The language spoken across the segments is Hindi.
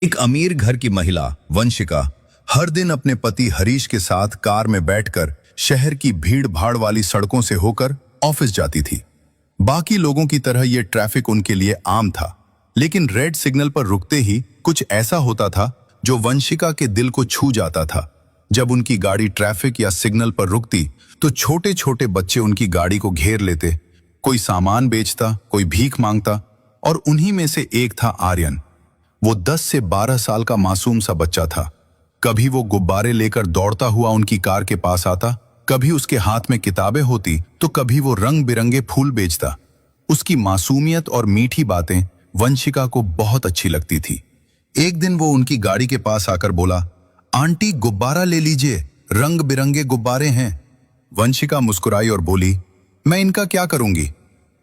एक अमीर घर की महिला वंशिका हर दिन अपने पति हरीश के साथ कार में बैठकर शहर की भीड़ भाड़ वाली सड़कों से होकर ऑफिस जाती थी। बाकी लोगों की तरह यह ट्रैफिक उनके लिए आम था, लेकिन रेड सिग्नल पर रुकते ही कुछ ऐसा होता था जो वंशिका के दिल को छू जाता था। जब उनकी गाड़ी ट्रैफिक या सिग्नल पर रुकती तो छोटे छोटे बच्चे उनकी गाड़ी को घेर लेते। कोई सामान बेचता, कोई भीख मांगता, और उन्हीं में से एक था आर्यन। वो 10 से 12 साल का मासूम सा बच्चा था। कभी वो गुब्बारे लेकर दौड़ता हुआ उनकी कार के पास आता, कभी उसके हाथ में किताबें होती तो कभी वो रंग बिरंगे फूल बेचता। उसकी मासूमियत और मीठी बातें वंशिका को बहुत अच्छी लगती थी। एक दिन वो उनकी गाड़ी के पास आकर बोला, आंटी गुब्बारा ले लीजिए, रंग बिरंगे गुब्बारे हैं। वंशिका मुस्कुराई और बोली, मैं इनका क्या करूंगी?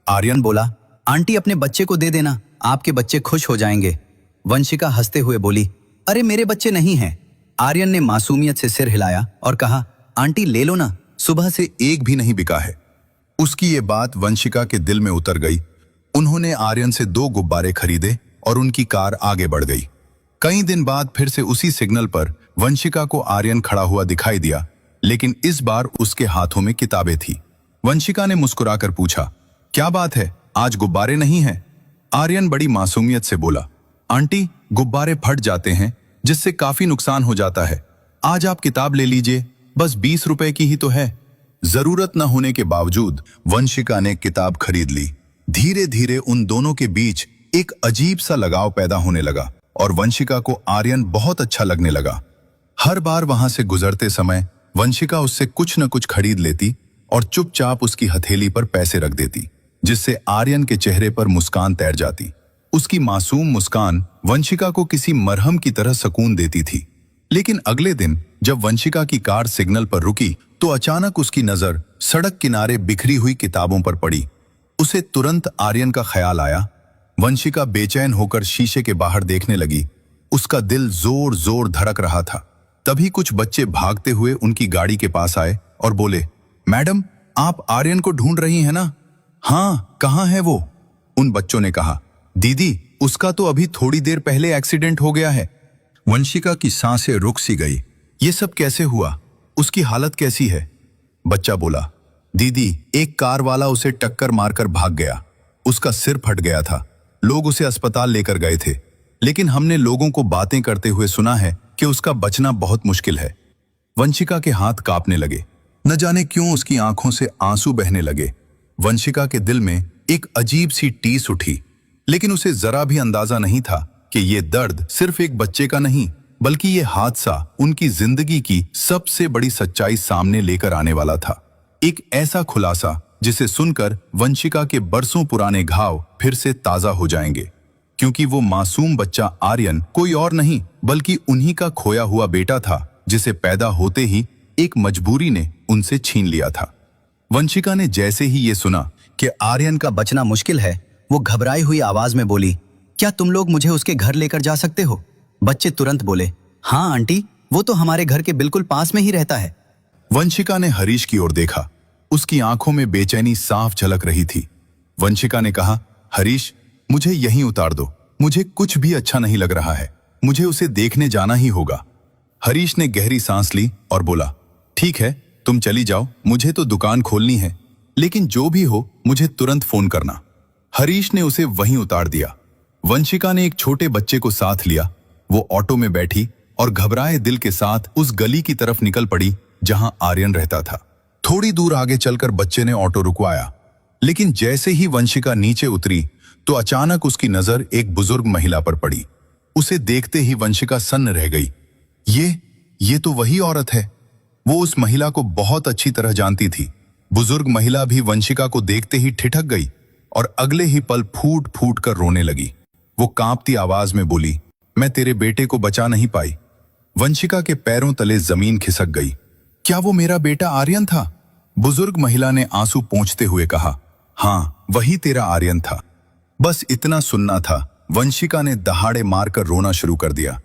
आर्यन बोला, आंटी अपने बच्चे को दे देना, आपके बच्चे खुश हो जाएंगे। वंशिका हंसते हुए बोली, अरे मेरे बच्चे नहीं हैं। आर्यन ने मासूमियत से सिर हिलाया और कहा, आंटी ले लो ना, सुबह से एक भी नहीं बिका है। उसकी ये बात वंशिका के दिल में उतर गई। उन्होंने आर्यन से 2 गुब्बारे खरीदे और उनकी कार आगे बढ़ गई। कई दिन बाद फिर से उसी सिग्नल पर वंशिका को आर्यन खड़ा हुआ दिखाई दिया, लेकिन इस बार उसके हाथों में किताबें थी। वंशिका ने मुस्कुराकर पूछा, क्या बात है, आज गुब्बारे नहीं हैं? आर्यन बड़ी मासूमियत से बोला, आंटी गुब्बारे फट जाते हैं, जिससे काफी नुकसान हो जाता है। आज आप किताब ले लीजिए, बस 20 रुपए की ही तो है। जरूरत न होने के बावजूद वंशिका ने किताब खरीद ली। धीरे धीरे उन दोनों के बीच एक अजीब सा लगाव पैदा होने लगा और वंशिका को आर्यन बहुत अच्छा लगने लगा। हर बार वहां से गुजरते समय वंशिका उससे कुछ न कुछ खरीद लेती और चुपचाप उसकी हथेली पर पैसे रख देती, जिससे आर्यन के चेहरे पर मुस्कान तैर जाती। उसकी मासूम मुस्कान वंशिका को किसी मरहम की तरह सुकून देती थी। लेकिन अगले दिन जब वंशिका की कार सिग्नल पर रुकी तो अचानक उसकी नजर सड़क किनारे बिखरी हुई किताबों पर पड़ी। उसे तुरंत आर्यन का ख्याल आया। वंशिका बेचैन होकर शीशे के बाहर देखने लगी। उसका दिल जोर जोर धड़क रहा था। तभी कुछ बच्चे भागते हुए उनकी गाड़ी के पास आए और बोले, मैडम आप आर्यन को ढूंढ रही हैं ना? हाँ, कहाँ है वो? उन बच्चों ने कहा, दीदी उसका तो अभी थोड़ी देर पहले एक्सीडेंट हो गया है। वंशिका की सांसें रुक सी गई। ये सब कैसे हुआ? उसकी हालत कैसी है? बच्चा बोला, दीदी एक कार वाला उसे टक्कर मारकर भाग गया। उसका सिर फट गया था। लोग उसे अस्पताल लेकर गए थे, लेकिन हमने लोगों को बातें करते हुए सुना है कि उसका बचना बहुत मुश्किल है। वंशिका के हाथ कांपने लगे। न जाने क्यों उसकी आंखों से आंसू बहने लगे। वंशिका के दिल में एक अजीब सी टीस उठी, लेकिन उसे जरा भी अंदाजा नहीं था कि ये दर्द सिर्फ एक बच्चे का नहीं, बल्कि ये हादसा उनकी जिंदगी की सबसे बड़ी सच्चाई सामने लेकर आने वाला था। एक ऐसा खुलासा जिसे सुनकर वंशिका के बरसों पुराने घाव फिर से ताजा हो जाएंगे, क्योंकि वो मासूम बच्चा आर्यन कोई और नहीं बल्कि उन्हीं का खोया हुआ बेटा था, जिसे पैदा होते ही एक मजबूरी ने उनसे छीन लिया था। वंशिका ने जैसे ही ये सुना कि आर्यन का बचना मुश्किल है, वो घबराई हुई आवाज में बोली, क्या तुम लोग मुझे उसके घर लेकर जा सकते हो? बच्चे तुरंत बोले, हाँ आंटी, वो तो हमारे घर के बिल्कुल पास में ही रहता है। वंशिका ने हरीश की ओर देखा। उसकी आंखों में बेचैनी साफ झलक रही थी। वंशिका ने कहा, हरीश मुझे यहीं उतार दो, मुझे कुछ भी अच्छा नहीं लग रहा है, मुझे उसे देखने जाना ही होगा। हरीश ने गहरी सांस ली और बोला, ठीक है तुम चली जाओ, मुझे तो दुकान खोलनी है, लेकिन जो भी हो मुझे तुरंत फोन करना। हरीश ने उसे वहीं उतार दिया। वंशिका ने एक छोटे बच्चे को साथ लिया। वो ऑटो में बैठी और घबराए दिल के साथ उस गली की तरफ निकल पड़ी जहां आर्यन रहता था। थोड़ी दूर आगे चलकर बच्चे ने ऑटो रुकवाया, लेकिन जैसे ही वंशिका नीचे उतरी तो अचानक उसकी नजर एक बुजुर्ग महिला पर पड़ी। उसे देखते ही वंशिका सन्न रह गई। ये तो वही औरत है। वो उस महिला को बहुत अच्छी तरह जानती थी। बुजुर्ग महिला भी वंशिका को देखते ही ठिठक गई और अगले ही पल फूट फूट कर रोने लगी। वो कांपती आवाज में बोली, मैं तेरे बेटे को बचा नहीं पाई। वंशिका के पैरों तले जमीन खिसक गई। क्या वो मेरा बेटा आर्यन था? बुजुर्ग महिला ने आंसू पोंछते हुए कहा, हाँ वही तेरा आर्यन था। बस इतना सुनना था, वंशिका ने दहाड़े मारकर रोना शुरू कर दिया।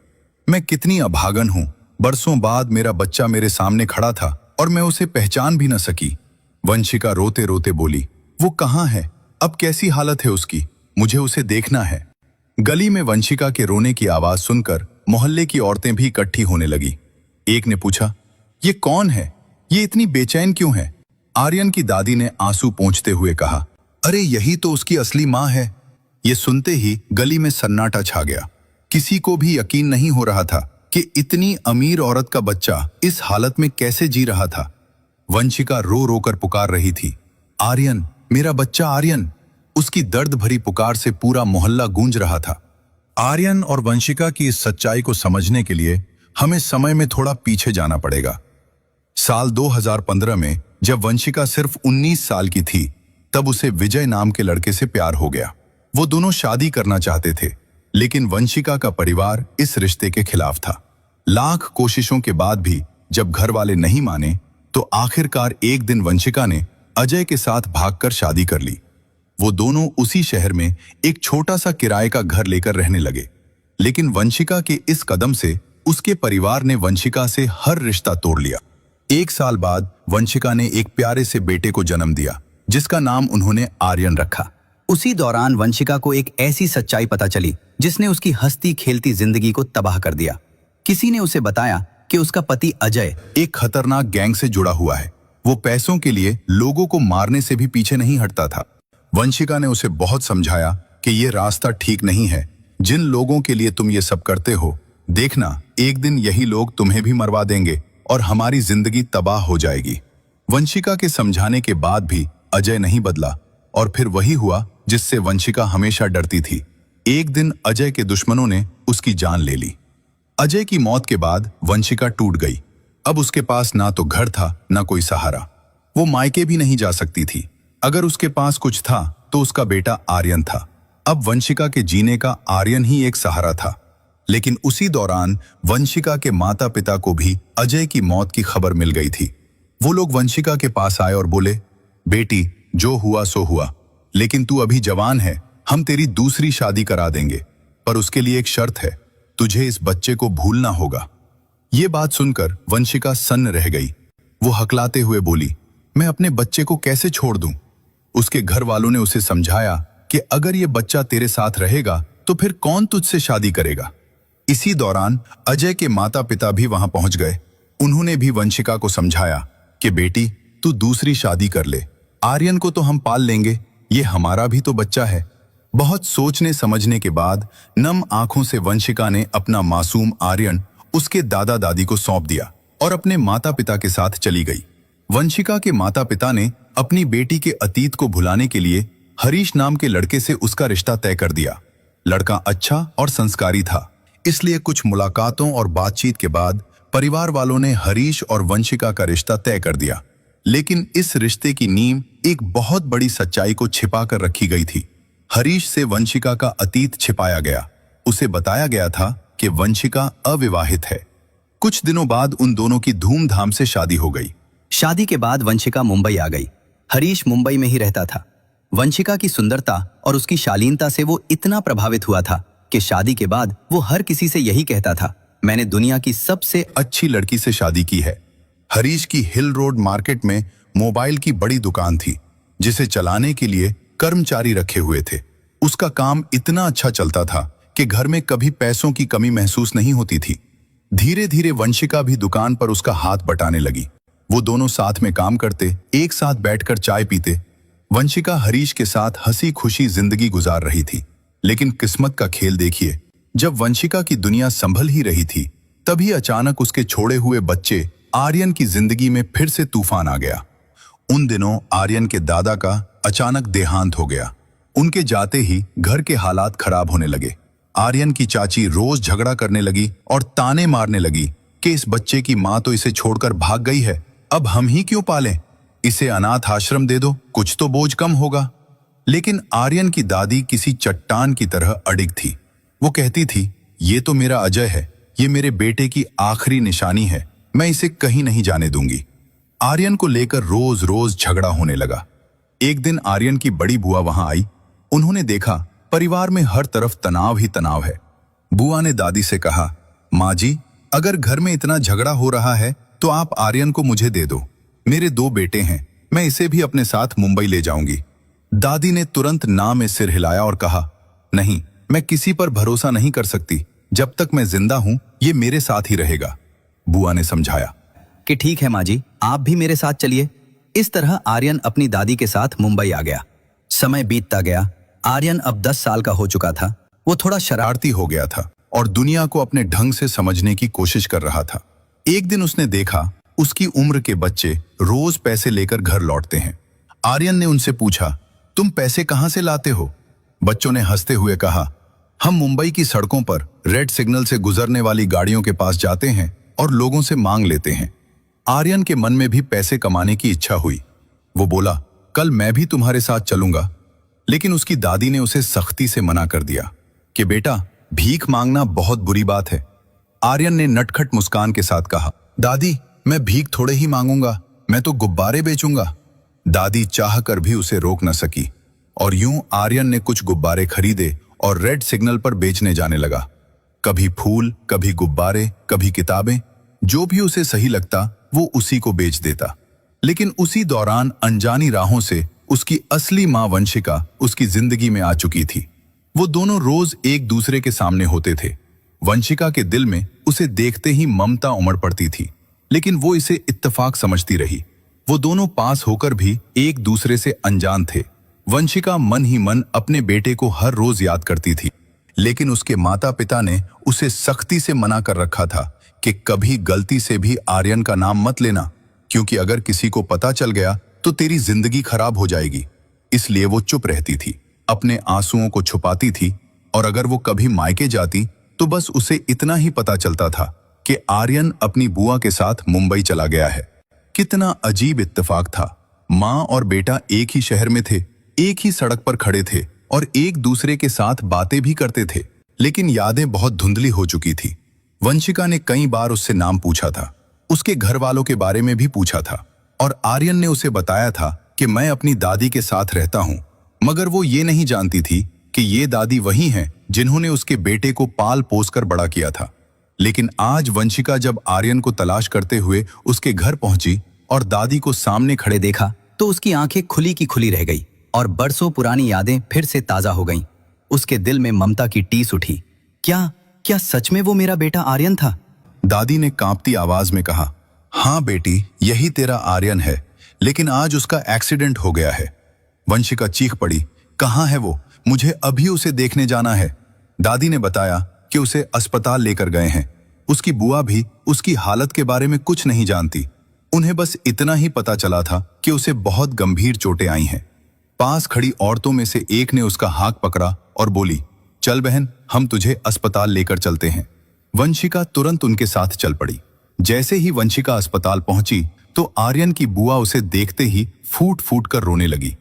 मैं कितनी अभागन हूं, बरसों बाद मेरा बच्चा मेरे सामने खड़ा था और मैं उसे पहचान भी न सकी। वंशिका रोते रोते बोली, वो कहाँ है? अब कैसी हालत है उसकी? मुझे उसे देखना है। गली में वंशिका के रोने की आवाज सुनकर मोहल्ले की औरतें भी इकट्ठी होने लगी। एक ने पूछा, ये कौन है? ये इतनी बेचैन क्यों है? आर्यन की दादी ने आंसू पोंछते हुए कहा, अरे यही तो उसकी असली माँ है। ये सुनते ही गली में सन्नाटा छा गया। किसी को भी यकीन नहीं हो रहा था कि इतनी अमीर औरत का बच्चा इस हालत में कैसे जी रहा था। वंशिका रो रो कर पुकार रही थी, आर्यन, मेरा बच्चा आर्यन। उसकी दर्द भरी पुकार से पूरा मोहल्ला गूंज रहा था। आर्यन और वंशिका की इस सच्चाई को समझने के लिए हमें समय में थोड़ा पीछे जाना पड़ेगा। साल 2015 में जब वंशिका सिर्फ 19 साल की थी, तब उसे विजय नाम के लड़के से प्यार हो गया। वो दोनों शादी करना चाहते थे, लेकिन वंशिका का परिवार इस रिश्ते के खिलाफ था। लाख कोशिशों के बाद भी जब घर वाले नहीं माने, तो आखिरकार एक दिन वंशिका ने अजय के साथ भागकर शादी कर ली। वो दोनों उसी शहर में एक छोटा सा किराए का घर लेकर रहने लगे। लेकिन वंशिका के इस कदम से उसके परिवार ने वंशिका से हर रिश्ता तोड़ लिया। 1 साल बाद वंशिका ने एक प्यारे से बेटे को जन्म दिया, जिसका नाम उन्होंने आर्यन रखा। उसी दौरान वंशिका को एक ऐसी सच्चाई पता चली जिसने उसकी हंसती खेलती जिंदगी को तबाह कर दिया। किसी ने उसे बताया कि उसका पति अजय एक खतरनाक गैंग से जुड़ा हुआ है। वो पैसों के लिए लोगों को मारने से भी पीछे नहीं हटता था। वंशिका ने उसे बहुत समझाया कि ये रास्ता ठीक नहीं है। जिन लोगों के लिए तुम ये सब करते हो, देखना एक दिन यही लोग तुम्हें भी मरवा देंगे और हमारी जिंदगी तबाह हो जाएगी। वंशिका के समझाने के बाद भी अजय नहीं बदला और फिर वही हुआ जिससे वंशिका हमेशा डरती थी। एक दिन अजय के दुश्मनों ने उसकी जान ले ली। अजय की मौत के बाद वंशिका टूट गई। अब उसके पास ना तो घर था, ना कोई सहारा। वो मायके भी नहीं जा सकती थी। अगर उसके पास कुछ था तो उसका बेटा आर्यन था। अब वंशिका के जीने का आर्यन ही एक सहारा था। लेकिन उसी दौरान वंशिका के माता पिता को भी अजय की मौत की खबर मिल गई थी। वो लोग वंशिका के पास आए और बोले, बेटी, जो हुआ सो हुआ, लेकिन तू अभी जवान है, हम तेरी दूसरी शादी करा देंगे, पर उसके लिए एक शर्त है, तुझे इस बच्चे को भूलना होगा। ये बात सुनकर वंशिका सन्न रह गई। वो हकलाते हुए बोली, मैं अपने बच्चे को कैसे छोड़ दूं? उसके घर वालों ने उसे समझाया कि अगर ये बच्चा तेरे साथ रहेगा तो फिर कौन तुझसे शादी करेगा। इसी दौरान अजय के माता पिता भी वहां पहुंच गए। उन्होंने भी वंशिका को समझाया कि बेटी, तू दूसरी शादी कर ले, आर्यन को तो हम पाल लेंगे, ये हमारा भी तो बच्चा है। बहुत सोचने समझने के बाद नम आंखों से वंशिका ने अपना मासूम आर्यन उसके दादा दादी को सौंप दिया और अपने माता पिता के साथ चली गई। वंशिका के माता पिता ने अपनी बेटी के अतीत को भुलाने के लिए हरीश नाम के लड़के से उसका रिश्ता तय कर दिया। लड़का अच्छा और संस्कारी था, इसलिए कुछ मुलाकातों और बातचीत के बाद परिवार वालों ने हरीश और वंशिका का रिश्ता तय कर दिया। लेकिन इस रिश्ते की नींव एक बहुत बड़ी सच्चाई को छिपा कर रखी गई थी। हरीश से वंशिका का अतीत छिपाया गया। उसे बताया गया था कि वंशिका अविवाहित है। कुछ दिनों बाद उन दोनों की धूमधाम से शादी हो गई। शादी के बाद वंशिका मुंबई आ गई। हरीश मुंबई में ही रहता था। वंशिका की सुंदरता और उसकी शालीनता से वो इतना प्रभावित हुआ था कि शादी के बाद वो हर किसी से यही कहता था, मैंने दुनिया की सबसे अच्छी लड़की से शादी की है। हरीश की हिल रोड मार्केट में मोबाइल की बड़ी दुकान थी, जिसे चलाने के लिए कर्मचारी रखे हुए थे। उसका काम इतना अच्छा चलता था कि घर में कभी पैसों की कमी महसूस नहीं होती थी। धीरे धीरे वंशिका भी दुकान पर उसका हाथ बटाने लगी। वो दोनों साथ में काम करते, एक साथ बैठकर चाय पीते। वंशिका हरीश के साथ हंसी खुशी जिंदगी गुजार रही थी। लेकिन किस्मत का खेल देखिए, जब वंशिका की दुनिया संभल ही रही थी, तभी अचानक उसके छोड़े हुए बच्चे आर्यन की जिंदगी में फिर से तूफान आ गया। उन दिनों आर्यन के दादा का अचानक देहांत हो गया। उनके जाते ही घर के हालात खराब होने लगे। आर्यन की चाची रोज झगड़ा करने लगी और ताने मारने लगी कि इस बच्चे की माँ तो इसे छोड़कर भाग गई है, अब हम ही क्यों पालें? इसे अनाथ आश्रम दे दो, कुछ तो बोझ कम होगा। लेकिन आर्यन की दादी किसी चट्टान की तरह अडिग थी। वो कहती थी, ये तो मेरा अजय है, ये मेरे बेटे की आखिरी निशानी है, मैं इसे कहीं नहीं जाने दूंगी। आर्यन को लेकर रोज रोज झगड़ा होने लगा। एक दिन आर्यन की बड़ी बुआ वहां आई। उन्होंने देखा परिवार में हर तरफ तनाव ही तनाव है। बुआ ने दादी से कहा, माँ जी, अगर घर में इतना झगड़ा हो रहा है तो आप आर्यन को मुझे दे दो। मेरे 2 बेटे हैं, मैं इसे भी अपने साथ मुंबई ले जाऊंगी। दादी ने तुरंत ना में सिर हिलाया और कहा, नहीं, मैं किसी पर भरोसा नहीं कर सकती। जब तक मैं जिंदा हूं ये मेरे साथ ही रहेगा, बुआ ने समझाया। कि ठीक है माँ जी, आप भी मेरे साथ चलिए। इस तरह आर्यन अपनी दादी के साथ मुंबई आ गया। समय बीतता गया। आर्यन अब 10 साल का हो चुका था। वो थोड़ा शरारती हो गया था और दुनिया को अपने ढंग से समझने की कोशिश कर रहा था। एक दिन उसने देखा उसकी उम्र के बच्चे रोज पैसे लेकर घर लौटते हैं। आर्यन ने उनसे पूछा, तुम पैसे कहां से लाते हो? बच्चों ने हंसते हुए कहा, हम मुंबई की सड़कों पर रेड सिग्नल से गुजरने वाली गाड़ियों के पास जाते हैं और लोगों से मांग लेते हैं। आर्यन के मन में भी पैसे कमाने की इच्छा हुई। वो बोला, कल मैं भी तुम्हारे साथ चलूंगा। लेकिन उसकी दादी ने उसे सख्ती से मना कर दिया कि बेटा, भीख मांगना बहुत बुरी बात है। आर्यन ने नटखट मुस्कान के साथ कहा, दादी मैं भीख थोड़े ही मांगूंगा, मैं तो गुब्बारे बेचूंगा। दादी चाहकर भी उसे रोक न सकी और यूं आर्यन ने कुछ गुब्बारे खरीदे और रेड सिग्नल पर बेचने जाने लगा। कभी फूल, कभी गुब्बारे, कभी किताबें, जो भी उसे सही लगता वो उसी को बेच देता। लेकिन उसी दौरान अनजानी राहों से उसकी असली मां वंशिका उसकी जिंदगी में आ चुकी थी। वो दोनों रोज एक दूसरे के सामने होते थे। वंशिका के दिल में उसे देखते ही ममता उमड़ पड़ती थी, लेकिन वो इसे इत्तेफाक समझती रही। वो दोनों पास होकर भी एक दूसरे से अनजान थे। वंशिका मन ही मन अपने बेटे को हर रोज याद करती थी, लेकिन उसके माता पिता ने उसे सख्ती से मना कर रखा था कि कभी गलती से भी आर्यन का नाम मत लेना, क्योंकि अगर किसी को पता चल गया तो तेरी जिंदगी खराब हो जाएगी। इसलिए वो चुप रहती थी, अपने आंसुओं को छुपाती थी और अगर वो कभी मायके जाती तो बस उसे इतना ही पता चलता था कि आर्यन अपनी बुआ के साथ मुंबई चला गया है। कितना अजीब इत्तेफाक था। माँ और बेटा एक ही शहर में थे, एक ही सड़क पर खड़े थे और एक दूसरे के साथ बातें भी करते थे, लेकिन यादें बहुत धुंधली हो चुकी थी। वंशिका ने कई बार उससे नाम पूछा था, उसके घर वालों के बारे में भी पूछा था और आर्यन ने उसे बताया था कि मैं अपनी दादी के साथ रहता हूं, मगर वो ये नहीं जानती थी कि ये दादी वही हैं जिन्होंने उसके बेटे को पाल पोस कर बड़ा किया था। लेकिन आज वंशिका जब आर्यन को तलाश करते हुए उसके घर पहुंची और दादी को सामने खड़े देखा तो उसकी आंखें खुली की खुली रह गई और बरसों पुरानी यादें फिर से ताजा हो गईं। उसके दिल में ममता की टीस उठी। क्या सच में वो मेरा बेटा आर्यन था? दादी ने कांपती आवाज में कहा, हाँ बेटी, यही तेरा आर्यन है, लेकिन आज उसका एक्सीडेंट हो गया है। वंशिका चीख पड़ी, कहाँ है वो? मुझे अभी उसे देखने जाना है। दादी ने बताया कि उसे अस्पताल लेकर गए हैं। उसकी बुआ भी उसकी हालत के बारे में कुछ नहीं जानती। उन्हें बस इतना ही पता चला था कि उसे बहुत गंभीर चोटें आई हैं। पास खड़ी औरतों में से एक ने उसका हाथ पकड़ा और बोली, चल बहन, हम तुझे अस्पताल लेकर चलते हैं। वंशिका तुरंत उनके साथ चल पड़ी। जैसे ही वंशिका अस्पताल पहुंची तो आर्यन की बुआ उसे देखते ही फूट फूट कर रोने लगी।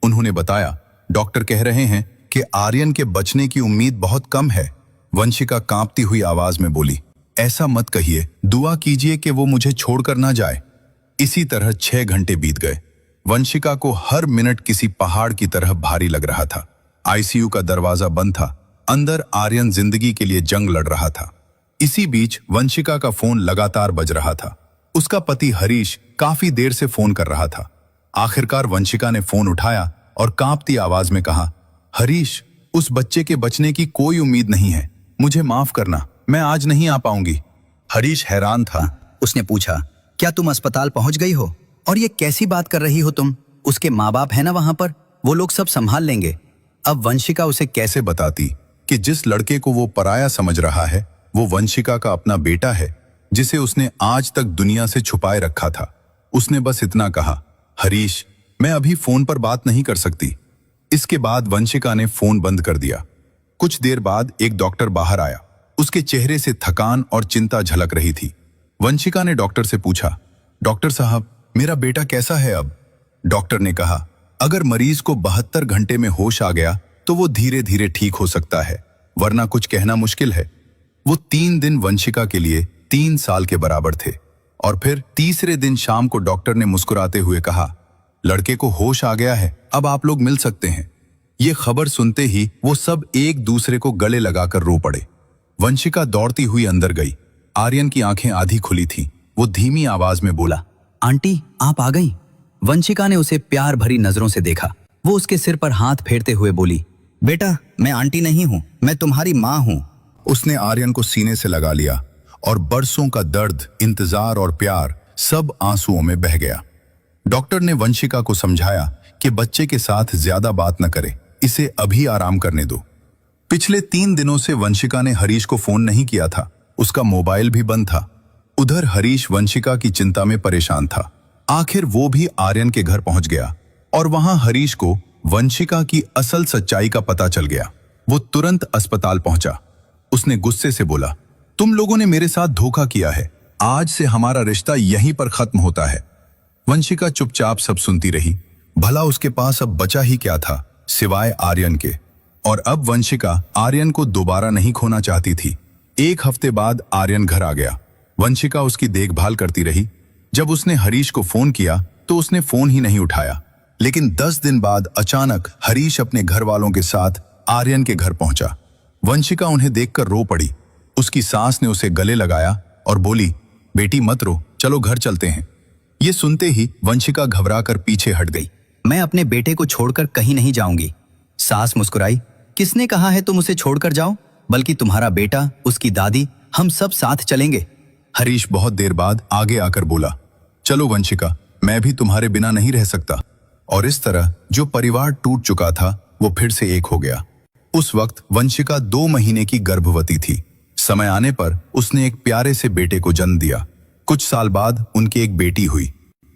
उन्होंने बताया, डॉक्टर कह रहे हैं कि आर्यन के बचने की उम्मीद बहुत कम है। वंशिका कांपती हुई आवाज में बोली, ऐसा मत कहिए, दुआ कीजिए कि वो मुझे छोड़कर ना जाए। इसी तरह 6 घंटे बीत गए। वंशिका को हर मिनट किसी पहाड़ की तरह भारी लग रहा था। आईसीयू का दरवाजा बंद था। अंदर आर्यन जिंदगी के लिए जंग लड़ रहा था। इसी बीच वंशिका का फोन लगातार बज रहा था। उसका पति हरीश काफी देर से फोन कर रहा था। आखिरकार वंशिका ने फोन उठाया और कांपती आवाज में कहा, हरीश, उस बच्चे के बचने की कोई उम्मीद नहीं है, मुझे माफ करना, मैं आज नहीं आ पाऊंगी। हरीश हैरान था। उसने पूछा, क्या तुम अस्पताल पहुंच गई हो? और ये कैसी बात कर रही हो तुम? उसके माँ बाप है ना वहां पर, वो लोग सब संभाल लेंगे। अब वंशिका उसे कैसे बताती कि जिस लड़के को वो पराया समझ रहा है वो वंशिका का अपना बेटा है, जिसे उसने आज तक दुनिया से छुपाए रखा था। उसने बस इतना कहा, हरीश, मैं अभी फोन पर बात नहीं कर सकती। इसके बाद वंशिका ने फोन बंद कर दिया। कुछ देर बाद एक डॉक्टर बाहर आया। उसके चेहरे से थकान और चिंता झलक रही थी। वंशिका ने डॉक्टर से पूछा, डॉक्टर साहब, मेरा बेटा कैसा है अब? डॉक्टर ने कहा, अगर मरीज को 72 घंटे में होश आ गया तो वो धीरे धीरे ठीक हो सकता है, वरना कुछ कहना मुश्किल है। वो 3 दिन वंशिका के लिए 3 साल के बराबर थे। और फिर तीसरे दिन शाम को डॉक्टर ने मुस्कुराते हुए कहा, लड़के को होश आ गया है, अब आप लोग मिल सकते हैं। ये खबर सुनते ही वो सब एक दूसरे को गले लगाकर रो पड़े। वंशिका दौड़ती हुई अंदर गई। आर्यन की आंखें आधी खुली थीं। वो धीमी आवाज में बोला, आंटी, आप आ गई। 'वंशिका ने उसे प्यार भरी नजरों से देखा। वो उसके सिर पर हाथ फेरते हुए बोली, बेटा, मैं आंटी नहीं हूँ, मैं तुम्हारी माँ हूँ। उसने आर्यन को सीने से लगा लिया और बरसों का दर्द, इंतजार और प्यार सब आंसुओं में बह गया। डॉक्टर ने वंशिका को समझाया कि बच्चे के साथ ज्यादा बात न करे, इसे अभी आराम करने दो। पिछले 3 दिनों से वंशिका ने हरीश को फोन नहीं किया था, उसका मोबाइल भी बंद था। उधर हरीश वंशिका की चिंता में परेशान था। आखिर वो भी आर्यन के घर पहुंच गया और वहां हरीश को वंशिका की असल सच्चाई का पता चल गया। वो तुरंत अस्पताल पहुंचा। उसने गुस्से से बोला, तुम लोगों ने मेरे साथ धोखा किया है, आज से हमारा रिश्ता यहीं पर खत्म होता है। वंशिका चुपचाप सब सुनती रही। भला उसके पास अब बचा ही क्या था सिवाय आर्यन के। और अब वंशिका आर्यन को दोबारा नहीं खोना चाहती थी। 1 हफ्ते बाद आर्यन घर आ गया। वंशिका उसकी देखभाल करती रही। जब उसने हरीश को फोन किया तो उसने फोन ही नहीं उठाया। लेकिन 10 दिन बाद अचानक हरीश अपने घर वालों के साथ आर्यन के घर पहुंचा। वंशिका उन्हें देखकर रो पड़ी। उसकी सास ने उसे गले लगाया और बोली, बेटी मत रो, चलो घर चलते हैं। ये सुनते ही वंशिका घबराकर पीछे हट गई। मैं अपने बेटे को छोड़कर कहीं नहीं जाऊंगी। सास मुस्कुराई, किसने कहा है तुम उसे छोड़कर जाओ? बल्कि तुम्हारा बेटा, उसकी दादी, हम सब साथ चलेंगे। हरीश बहुत देर बाद आगे आकर बोला, चलो वंशिका, मैं भी तुम्हारे बिना नहीं रह सकता। और इस तरह जो परिवार टूट चुका था वो फिर से एक हो गया। उस वक्त वंशिका 2 महीने की गर्भवती थी। समय आने पर उसने एक प्यारे से बेटे को जन्म दिया। कुछ साल बाद उनकी एक बेटी हुई।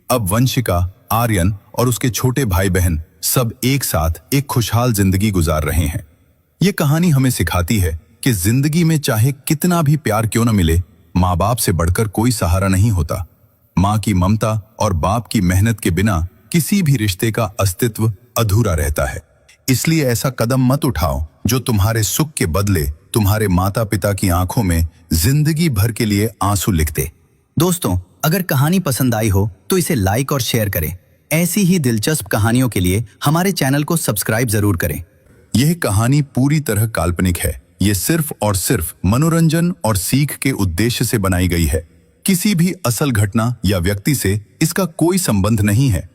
अब वंशिका, आर्यन और उसके छोटे भाई बहन सब एक साथ एक खुशहाल जिंदगी गुजार रहे हैं। ये कहानी हमें सिखाती है कि जिंदगी में चाहे कितना भी प्यार क्यों न मिले, माँ बाप से बढ़कर कोई सहारा नहीं होता। माँ की ममता और बाप की मेहनत के बिना किसी भी रिश्ते का अस्तित्व अधूरा रहता है। इसलिए ऐसा कदम मत उठाओ जो तुम्हारे सुख के बदले तुम्हारे माता पिता की आंखों में जिंदगी भर के लिए आंसू लिख दे। दोस्तों, अगर कहानी पसंद आई हो तो इसे लाइक और शेयर करें। ऐसी ही दिलचस्प कहानियों के लिए हमारे चैनल को सब्सक्राइब जरूर करें। यह कहानी पूरी तरह काल्पनिक है। ये सिर्फ और सिर्फ मनोरंजन और सीख के उद्देश्य से बनाई गई है। किसी भी असल घटना या व्यक्ति से इसका कोई संबंध नहीं है।